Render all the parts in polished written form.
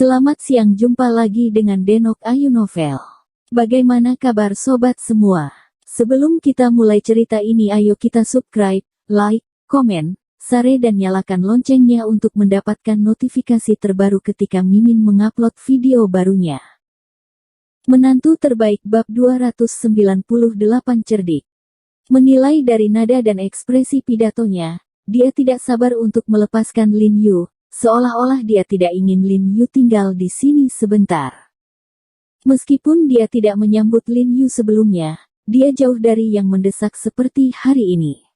Selamat siang, jumpa lagi dengan Denok Ayu Novel. Bagaimana kabar sobat semua? Sebelum kita mulai cerita ini, ayo kita subscribe, like, komen, share dan nyalakan loncengnya untuk mendapatkan notifikasi terbaru ketika Mimin mengupload video barunya. Menantu terbaik bab 298 cerdik. Menilai dari nada dan ekspresi pidatonya, dia tidak sabar untuk melepaskan Lin Yu, seolah-olah dia tidak ingin Lin Yu tinggal di sini sebentar. Meskipun dia tidak menyambut Lin Yu sebelumnya, dia jauh dari yang mendesak seperti hari ini.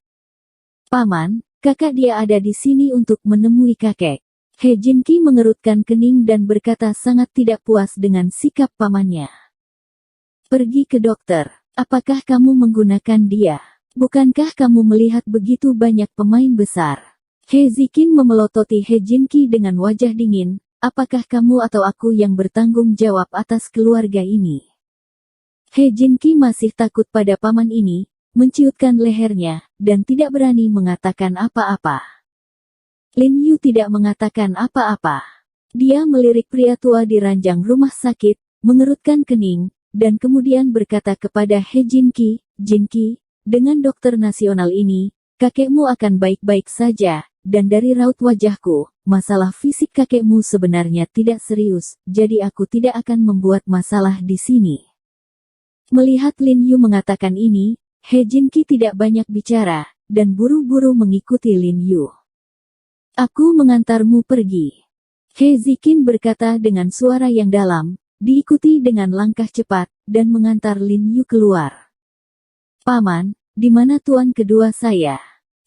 Paman, kakak dia ada di sini untuk menemui kakek. He Jinqi mengerutkan kening dan berkata sangat tidak puas dengan sikap pamannya. Pergi ke dokter. Apakah kamu menggunakan dia? Bukankah kamu melihat begitu banyak pemain besar? He Ziqin memelototi He Jinqi dengan wajah dingin. Apakah kamu atau aku yang bertanggung jawab atas keluarga ini? He Jinqi masih takut pada paman ini, menciutkan lehernya, dan tidak berani mengatakan apa-apa. Lin Yu tidak mengatakan apa-apa. Dia melirik pria tua di ranjang rumah sakit, mengerutkan kening, dan kemudian berkata kepada He Jinqi, "Jinqi, dengan dokter nasional ini, kakekmu akan baik-baik saja, dan dari raut wajahku, masalah fisik kakekmu sebenarnya tidak serius, jadi aku tidak akan membuat masalah di sini." Melihat Lin Yu mengatakan ini, He Jinqi tidak banyak bicara, dan buru-buru mengikuti Lin Yu. "Aku mengantarmu pergi," He Ziqin berkata dengan suara yang dalam, diikuti dengan langkah cepat, dan mengantar Lin Yu keluar. "Paman, di mana tuan kedua saya?"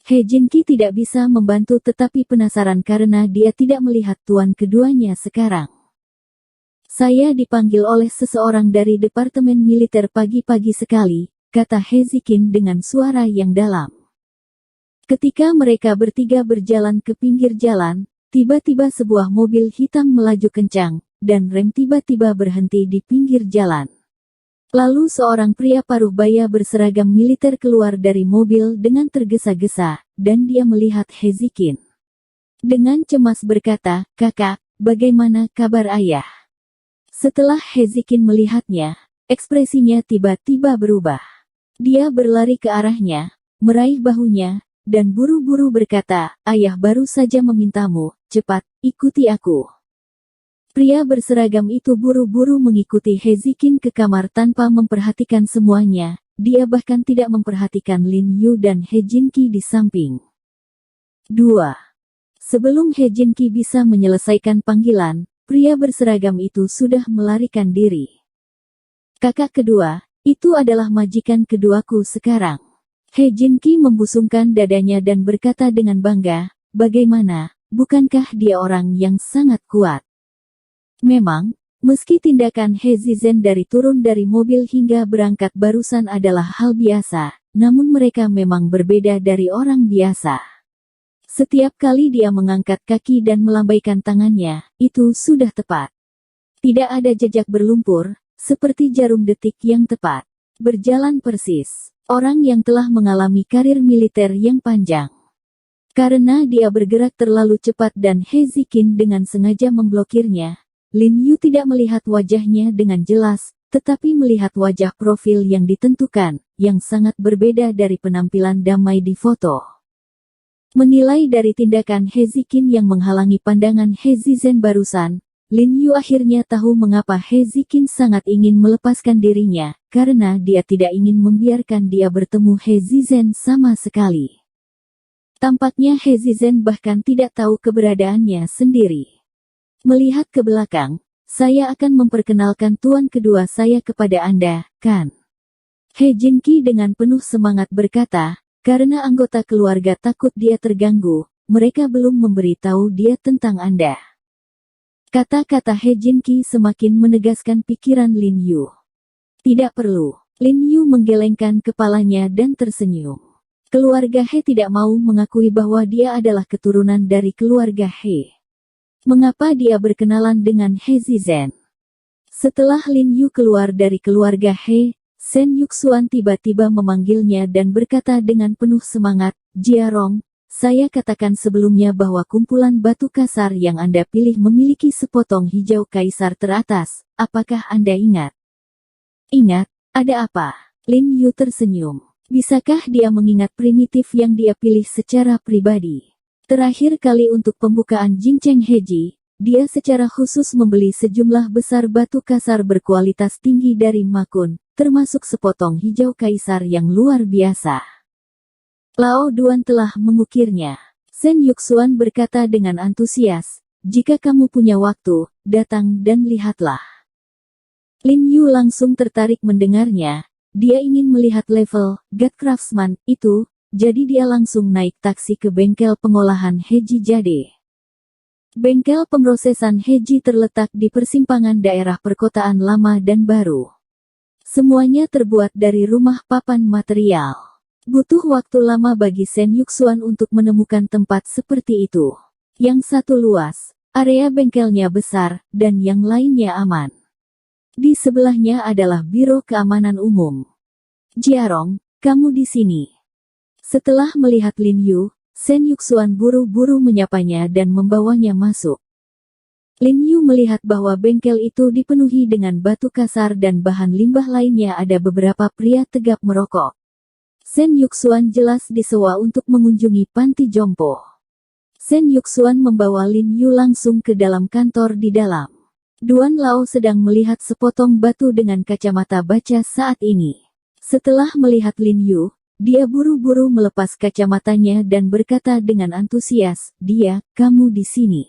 He Jinqi tidak bisa membantu tetapi penasaran karena dia tidak melihat tuan keduanya sekarang. "Saya dipanggil oleh seseorang dari Departemen Militer pagi-pagi sekali," kata He Ziqin dengan suara yang dalam. Ketika mereka bertiga berjalan ke pinggir jalan, tiba-tiba sebuah mobil hitam melaju kencang, dan rem tiba-tiba berhenti di pinggir jalan. Lalu seorang pria paruh baya berseragam militer keluar dari mobil dengan tergesa-gesa, dan dia melihat He Ziqin. Dengan cemas berkata, "Kakak, bagaimana kabar ayah?" Setelah He Ziqin melihatnya, ekspresinya tiba-tiba berubah. Dia berlari ke arahnya, meraih bahunya, dan buru-buru berkata, "Ayah baru saja memintamu, cepat, ikuti aku." Pria berseragam itu buru-buru mengikuti He Ziqin ke kamar tanpa memperhatikan semuanya, dia bahkan tidak memperhatikan Lin Yu dan He Jinqi di samping. 2. Sebelum He Jinqi bisa menyelesaikan panggilan, pria berseragam itu sudah melarikan diri. "Kakak kedua, itu adalah majikan keduaku sekarang." He Jinqi membusungkan dadanya dan berkata dengan bangga, "Bagaimana, bukankah dia orang yang sangat kuat?" Memang, meski tindakan He Zizen dari turun dari mobil hingga berangkat barusan adalah hal biasa, namun mereka memang berbeda dari orang biasa. Setiap kali dia mengangkat kaki dan melambaikan tangannya, itu sudah tepat. Tidak ada jejak berlumpur, seperti jarum detik yang tepat. Berjalan persis, orang yang telah mengalami karir militer yang panjang. Karena dia bergerak terlalu cepat dan He Ziqin dengan sengaja memblokirnya, Lin Yu tidak melihat wajahnya dengan jelas, tetapi melihat wajah profil yang ditentukan, yang sangat berbeda dari penampilan damai di foto. Menilai dari tindakan He Ziqin yang menghalangi pandangan He Zizen barusan, Lin Yu akhirnya tahu mengapa He Ziqin sangat ingin melepaskan dirinya, karena dia tidak ingin membiarkan dia bertemu He Zizen sama sekali. Tampaknya He Zizen bahkan tidak tahu keberadaannya sendiri. "Melihat ke belakang, saya akan memperkenalkan tuan kedua saya kepada Anda, kan?" He Jinqi dengan penuh semangat berkata, "Karena anggota keluarga takut dia terganggu, mereka belum memberitahu dia tentang Anda." Kata-kata He Jinqi semakin menegaskan pikiran Lin Yu. "Tidak perlu." Lin Yu menggelengkan kepalanya dan tersenyum. Keluarga He tidak mau mengakui bahwa dia adalah keturunan dari keluarga He. Mengapa dia berkenalan dengan He Zizen? Setelah Lin Yu keluar dari keluarga He, Shen Yuxuan tiba-tiba memanggilnya dan berkata dengan penuh semangat, "Jiarong, saya katakan sebelumnya bahwa kumpulan batu kasar yang Anda pilih memiliki sepotong hijau kaisar teratas. Apakah Anda ingat? Ingat, ada apa? Lin Yu tersenyum. Bisakah dia mengingat primitif yang dia pilih secara pribadi? Terakhir kali untuk pembukaan Jingcheng Heji, dia secara khusus membeli sejumlah besar batu kasar berkualitas tinggi dari Makun, termasuk sepotong hijau kaisar yang luar biasa. Lao Duan telah mengukirnya. Sen Yuxuan berkata dengan antusias, jika kamu punya waktu, datang dan lihatlah. Lin Yu langsung tertarik mendengarnya. Dia ingin melihat level God Craftsman itu, jadi dia langsung naik taksi ke bengkel pengolahan Heji Jade. Bengkel pemrosesan Heji terletak di persimpangan daerah perkotaan lama dan baru. Semuanya terbuat dari rumah papan material. Butuh waktu lama bagi Sen Yuxuan untuk menemukan tempat seperti itu. Yang satu luas, area bengkelnya besar, dan yang lainnya aman. Di sebelahnya adalah Biro Keamanan Umum. Jiarong, kamu di sini. Setelah melihat Lin Yu, Sen Yuxuan buru-buru menyapanya dan membawanya masuk. Lin Yu melihat bahwa bengkel itu dipenuhi dengan batu kasar dan bahan limbah lainnya. Ada beberapa pria tegap merokok. Sen Yuxuan jelas disewa untuk mengunjungi panti jompo. Sen Yuxuan membawa Lin Yu langsung ke dalam kantor di dalam. Duan Lao sedang melihat sepotong batu dengan kacamata baca saat ini. Setelah melihat Lin Yu, dia buru-buru melepas kacamatanya dan berkata dengan antusias, kamu di sini.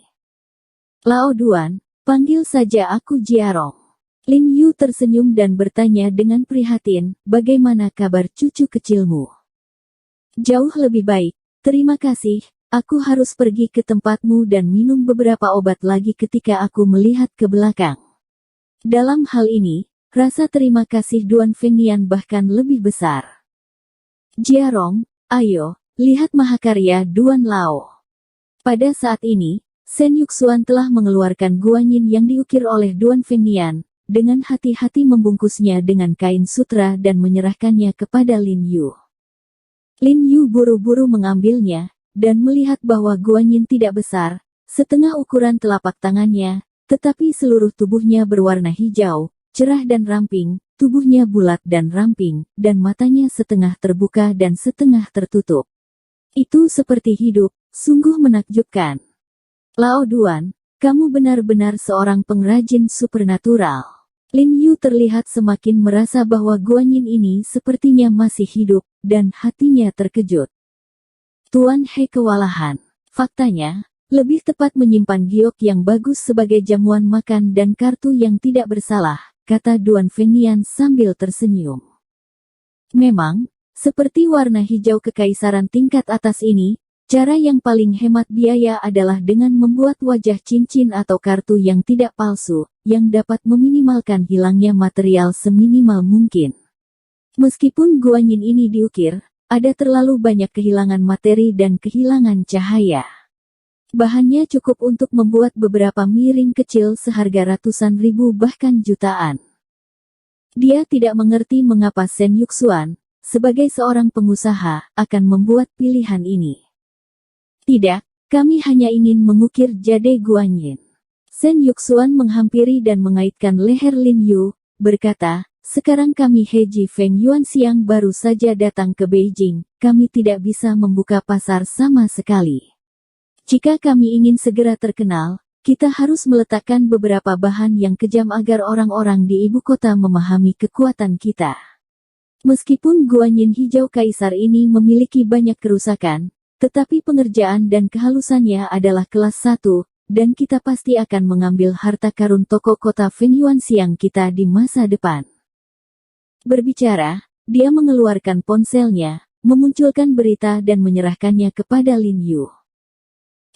Lao Duan, panggil saja aku Jiarong. Lin Yu tersenyum dan bertanya dengan prihatin, bagaimana kabar cucu kecilmu? Jauh lebih baik, terima kasih, aku harus pergi ke tempatmu dan minum beberapa obat lagi ketika aku melihat ke belakang. Dalam hal ini, rasa terima kasih Duan Fengnian bahkan lebih besar. Jiarong, ayo, lihat mahakarya Duan Lao. Pada saat ini, Sen Yuxuan telah mengeluarkan guanyin yang diukir oleh Duan Fengnian, dengan hati-hati membungkusnya dengan kain sutra dan menyerahkannya kepada Lin Yu. Lin Yu buru-buru mengambilnya, dan melihat bahwa guanyin tidak besar, setengah ukuran telapak tangannya, tetapi seluruh tubuhnya berwarna hijau, cerah dan ramping, tubuhnya bulat dan ramping, dan matanya setengah terbuka dan setengah tertutup. Itu seperti hidup, sungguh menakjubkan. Lao Duan, kamu benar-benar seorang pengrajin supernatural. Lin Yu terlihat semakin merasa bahwa guanyin ini sepertinya masih hidup, dan hatinya terkejut. Tuan He kewalahan. Faktanya, lebih tepat menyimpan giok yang bagus sebagai jamuan makan dan kartu yang tidak bersalah, kata Duan Fengnian sambil tersenyum. Memang, seperti warna hijau kekaisaran tingkat atas ini, cara yang paling hemat biaya adalah dengan membuat wajah cincin atau kartu yang tidak palsu, yang dapat meminimalkan hilangnya material seminimal mungkin. Meskipun guanyin ini diukir, ada terlalu banyak kehilangan materi dan kehilangan cahaya. Bahannya cukup untuk membuat beberapa miring kecil seharga ratusan ribu bahkan jutaan. Dia tidak mengerti mengapa Sen Yuxuan, sebagai seorang pengusaha, akan membuat pilihan ini. Tidak, kami hanya ingin mengukir jade guanyin. Sen Yuxuan menghampiri dan mengaitkan leher Lin Yu, berkata, sekarang kami Heji Feng Yuanxiang baru saja datang ke Beijing, kami tidak bisa membuka pasar sama sekali. Jika kami ingin segera terkenal, kita harus meletakkan beberapa bahan yang kejam agar orang-orang di ibu kota memahami kekuatan kita. Meskipun guanyin hijau kaisar ini memiliki banyak kerusakan, tetapi pengerjaan dan kehalusannya adalah kelas 1, dan kita pasti akan mengambil harta karun toko kota Feng Yuanxiang kita di masa depan. Berbicara, dia mengeluarkan ponselnya, memunculkan berita dan menyerahkannya kepada Lin Yu.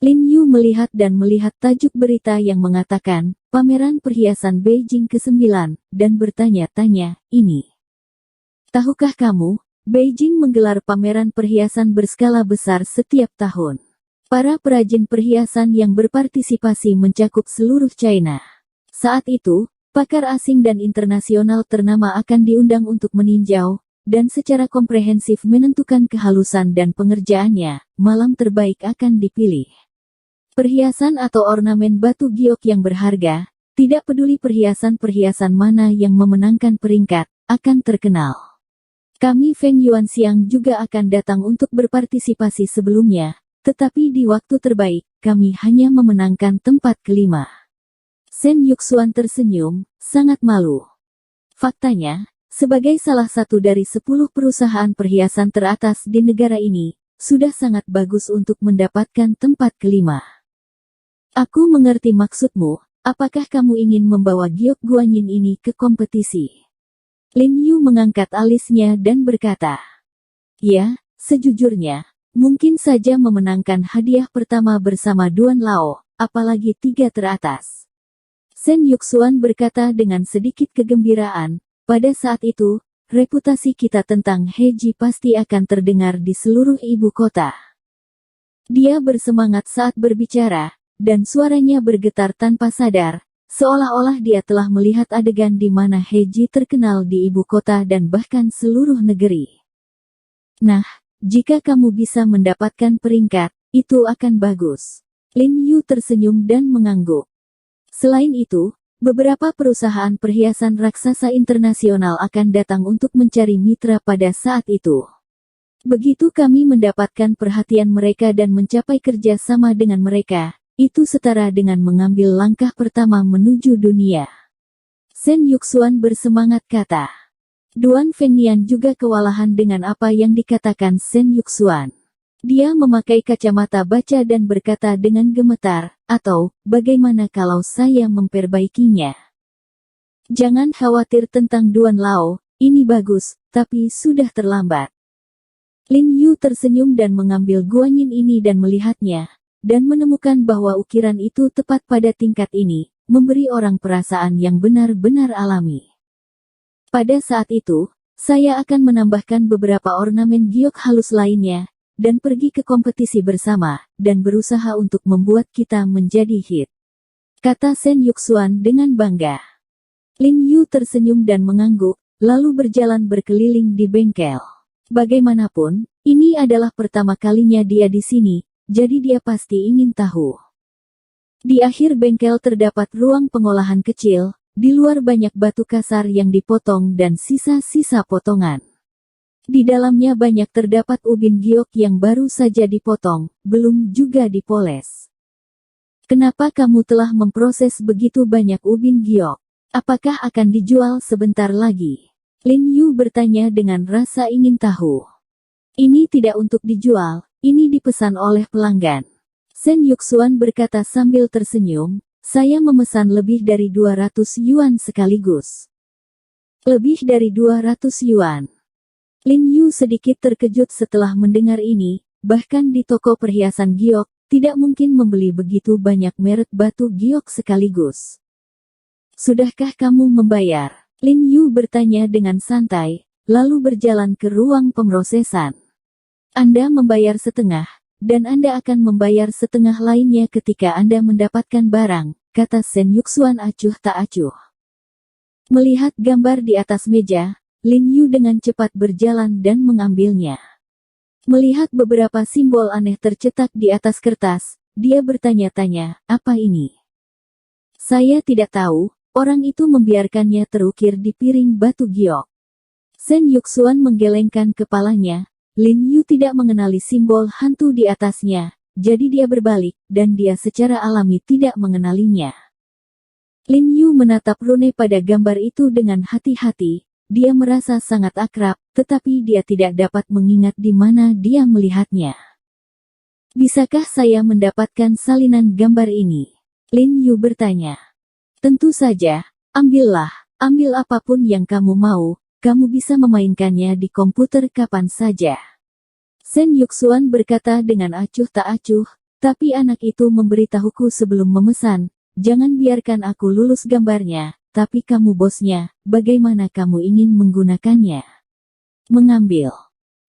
Lin Yu melihat dan melihat tajuk berita yang mengatakan, pameran perhiasan Beijing ke-9, dan bertanya-tanya, ini. Tahukah kamu, Beijing menggelar pameran perhiasan berskala besar setiap tahun. Para perajin perhiasan yang berpartisipasi mencakup seluruh China. Saat itu, pakar asing dan internasional ternama akan diundang untuk meninjau, dan secara komprehensif menentukan kehalusan dan pengerjaannya, malam terbaik akan dipilih. Perhiasan atau ornamen batu giok yang berharga, tidak peduli perhiasan-perhiasan mana yang memenangkan peringkat, akan terkenal. Kami Feng Yuanxiang juga akan datang untuk berpartisipasi sebelumnya, tetapi di waktu terbaik, kami hanya memenangkan tempat kelima. Shen Yuxuan tersenyum, sangat malu. Faktanya, sebagai salah satu dari 10 perusahaan perhiasan teratas di negara ini, sudah sangat bagus untuk mendapatkan tempat kelima. Aku mengerti maksudmu, apakah kamu ingin membawa giok Guanyin ini ke kompetisi? Lin Yu mengangkat alisnya dan berkata, ya, sejujurnya, mungkin saja memenangkan hadiah pertama bersama Duan Lao, apalagi 3 teratas. Shen Yuxuan berkata dengan sedikit kegembiraan, pada saat itu, reputasi kita tentang Heiji pasti akan terdengar di seluruh ibu kota. Dia bersemangat saat berbicara, dan suaranya bergetar tanpa sadar, seolah-olah dia telah melihat adegan di mana Heiji terkenal di ibu kota dan bahkan seluruh negeri. Nah, jika kamu bisa mendapatkan peringkat, itu akan bagus. Lin Yu tersenyum dan mengangguk. Selain itu, beberapa perusahaan perhiasan raksasa internasional akan datang untuk mencari mitra pada saat itu. Begitu kami mendapatkan perhatian mereka dan mencapai kerja sama dengan mereka, itu setara dengan mengambil langkah pertama menuju dunia. Shen Yuxuan bersemangat kata. Duan Fengnian juga kewalahan dengan apa yang dikatakan Shen Yuxuan. Dia memakai kacamata baca dan berkata dengan gemetar, atau, bagaimana kalau saya memperbaikinya? Jangan khawatir tentang Duan Lao, ini bagus, tapi sudah terlambat. Lin Yu tersenyum dan mengambil Guanyin ini dan melihatnya, dan menemukan bahwa ukiran itu tepat pada tingkat ini, memberi orang perasaan yang benar-benar alami. Pada saat itu, saya akan menambahkan beberapa ornamen giok halus lainnya, dan pergi ke kompetisi bersama, dan berusaha untuk membuat kita menjadi hit. Kata Shen Yuxuan dengan bangga. Lin Yu tersenyum dan mengangguk, lalu berjalan berkeliling di bengkel. Bagaimanapun, ini adalah pertama kalinya dia di sini, jadi dia pasti ingin tahu. Di akhir bengkel terdapat ruang pengolahan kecil, di luar banyak batu kasar yang dipotong dan sisa-sisa potongan. Di dalamnya banyak terdapat ubin giok yang baru saja dipotong, belum juga dipoles. Kenapa kamu telah memproses begitu banyak ubin giok? Apakah akan dijual sebentar lagi? Lin Yu bertanya dengan rasa ingin tahu. Ini tidak untuk dijual, ini dipesan oleh pelanggan. Shen Yuxuan berkata sambil tersenyum, saya memesan lebih dari 200 yuan sekaligus. Lebih dari 200 yuan. Lin Yu sedikit terkejut setelah mendengar ini, bahkan di toko perhiasan giok, tidak mungkin membeli begitu banyak merek batu giok sekaligus. Sudahkah kamu membayar? Lin Yu bertanya dengan santai, lalu berjalan ke ruang pemrosesan. Anda membayar setengah, dan Anda akan membayar setengah lainnya ketika Anda mendapatkan barang, kata Shen Yuxuan acuh tak acuh. Melihat gambar di atas meja, Lin Yu dengan cepat berjalan dan mengambilnya. Melihat beberapa simbol aneh tercetak di atas kertas, dia bertanya-tanya, apa ini? Saya tidak tahu, orang itu membiarkannya terukir di piring batu giok. Shen Yuxuan menggelengkan kepalanya, Lin Yu tidak mengenali simbol hantu di atasnya, jadi dia berbalik, dan dia secara alami tidak mengenalinya. Lin Yu menatap rune pada gambar itu dengan hati-hati. Dia merasa sangat akrab, tetapi dia tidak dapat mengingat di mana dia melihatnya. Bisakah saya mendapatkan salinan gambar ini? Lin Yu bertanya. Tentu saja, ambillah, ambil apapun yang kamu mau, kamu bisa memainkannya di komputer kapan saja. Shen Yuxuan berkata dengan acuh tak acuh, tapi anak itu memberitahuku sebelum memesan, jangan biarkan aku lulus gambarnya. Tapi kamu bosnya, bagaimana kamu ingin menggunakannya? Mengambil.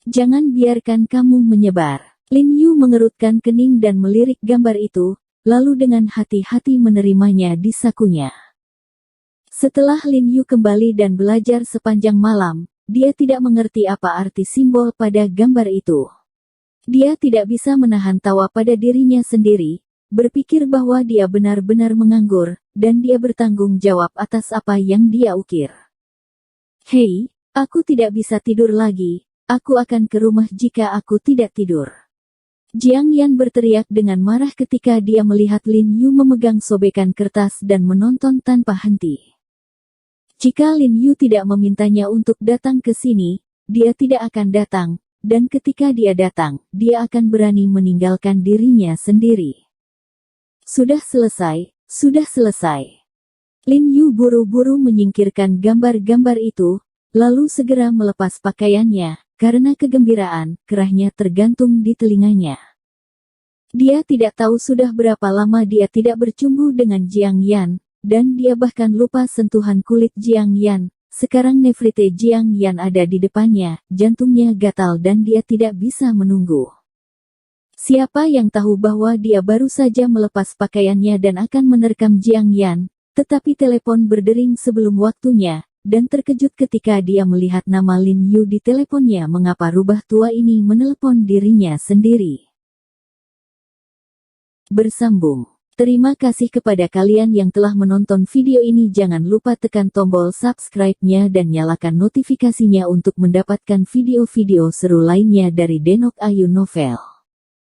Jangan biarkan kamu menyebar. Lin Yu mengerutkan kening dan melirik gambar itu, lalu dengan hati-hati menerimanya di sakunya. Setelah Lin Yu kembali dan belajar sepanjang malam, dia tidak mengerti apa arti simbol pada gambar itu. Dia tidak bisa menahan tawa pada dirinya sendiri, berpikir bahwa dia benar-benar menganggur, dan dia bertanggung jawab atas apa yang dia ukir. Hei, aku tidak bisa tidur lagi, aku akan ke rumah jika aku tidak tidur. Jiang Yan berteriak dengan marah ketika dia melihat Lin Yu memegang sobekan kertas dan menonton tanpa henti. Jika Lin Yu tidak memintanya untuk datang ke sini, dia tidak akan datang, dan ketika dia datang, dia akan berani meninggalkan dirinya sendiri. Sudah selesai, sudah selesai. Lin Yu buru-buru menyingkirkan gambar-gambar itu, lalu segera melepas pakaiannya, karena kegembiraan, kerahnya tergantung di telinganya. Dia tidak tahu sudah berapa lama dia tidak bercumbu dengan Jiang Yan, dan dia bahkan lupa sentuhan kulit Jiang Yan. Sekarang nefrite Jiang Yan ada di depannya, jantungnya gatal dan dia tidak bisa menunggu. Siapa yang tahu bahwa dia baru saja melepas pakaiannya dan akan menerkam Jiang Yan, tetapi telepon berdering sebelum waktunya, dan terkejut ketika dia melihat nama Lin Yu di teleponnya. Mengapa rubah tua ini menelepon dirinya sendiri? Bersambung. Terima kasih kepada kalian yang telah menonton video ini. Jangan lupa tekan tombol subscribe-nya dan nyalakan notifikasinya untuk mendapatkan video-video seru lainnya dari Denok Ayu Novel.